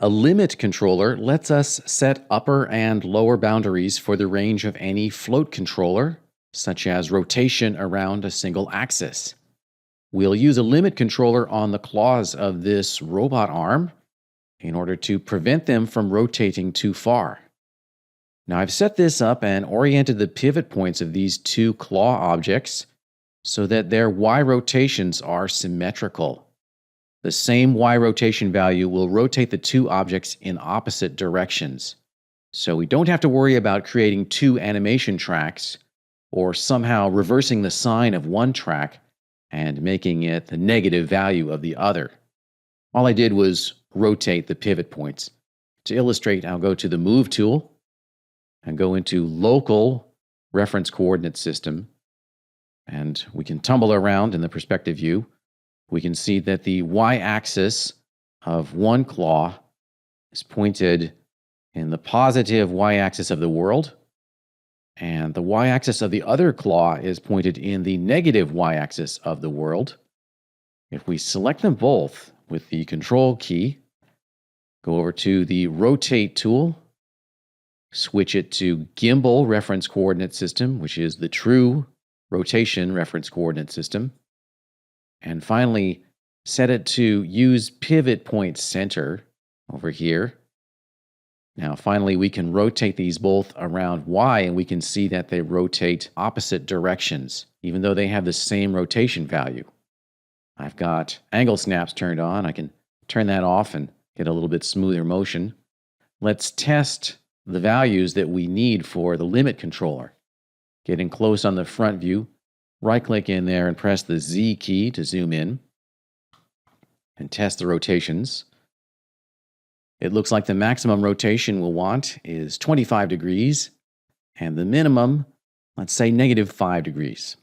A limit controller lets us set upper and lower boundaries for the range of any float controller, such as rotation around a single axis. We'll use a limit controller on the claws of this robot arm in order to prevent them from rotating too far. Now I've set this up and oriented the pivot points of these two claw objects so that their Y rotations are symmetrical. The same Y rotation value will rotate the two objects in opposite directions. So we don't have to worry about creating two animation tracks or somehow reversing the sign of one track and making it the negative value of the other. All I did was rotate the pivot points. To illustrate, I'll go to the Move tool and go into Local Reference Coordinate System, and we can tumble around in the perspective view. We can see that the y-axis of one claw is pointed in the positive y-axis of the world, and the y-axis of the other claw is pointed in the negative y-axis of the world. If we select them both with the Control key, go over to the Rotate tool, switch it to Gimbal Reference Coordinate System, which is the true rotation reference coordinate system, and finally, set it to Use Pivot Point Center over here. Now, finally, we can rotate these both around Y, and we can see that they rotate opposite directions, even though they have the same rotation value. I've got angle snaps turned on. I can turn that off and get a little bit smoother motion. Let's test the values that we need for the limit controller. Getting close on the front view, right-click in there and press the Z key to zoom in and test the rotations. It looks like the maximum rotation we'll want is 25 degrees, and the minimum, let's say -5 degrees.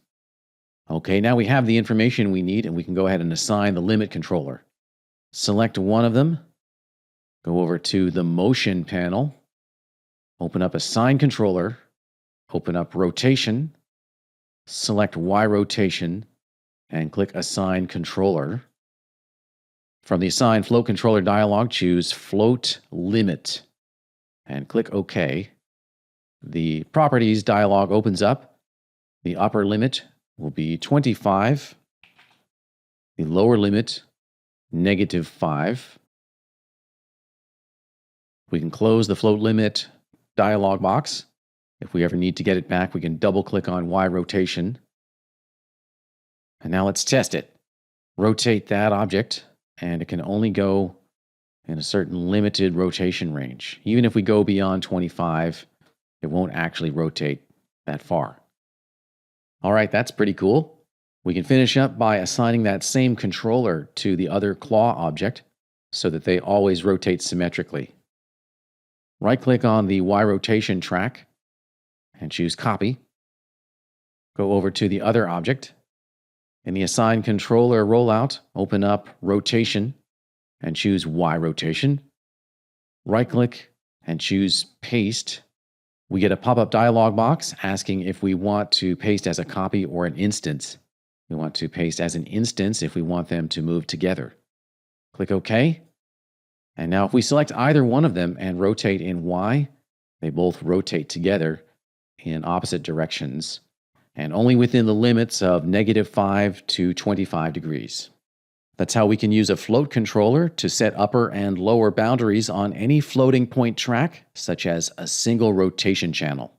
Okay, now we have the information we need, and we can go ahead and assign the limit controller. Select one of them, go over to the Motion panel, open up Assign Controller, open up Rotation, select Y Rotation, and click Assign Controller. From the Assign Float Controller dialog, choose Float Limit and click OK. The Properties dialog opens up. The upper limit will be 25. The lower limit, -5. We can close the Float Limit dialog box. If we ever need to get it back, we can double-click on Y Rotation. And now let's test it. Rotate that object, and it can only go in a certain limited rotation range. Even if we go beyond 25, it won't actually rotate that far. All right, that's pretty cool. We can finish up by assigning that same controller to the other claw object so that they always rotate symmetrically. Right-click on the Y Rotation track and choose Copy. Go over to the other object. In the Assign Controller rollout, open up Rotation and choose Y Rotation. Right-click and choose Paste. We get a pop-up dialog box asking if we want to paste as a copy or an instance. We want to paste as an instance if we want them to move together. Click OK. And now if we select either one of them and rotate in Y, they both rotate together in opposite directions, and only within the limits of -5 to 25 degrees. That's how we can use a float controller to set upper and lower boundaries on any floating point track, such as a single rotation channel.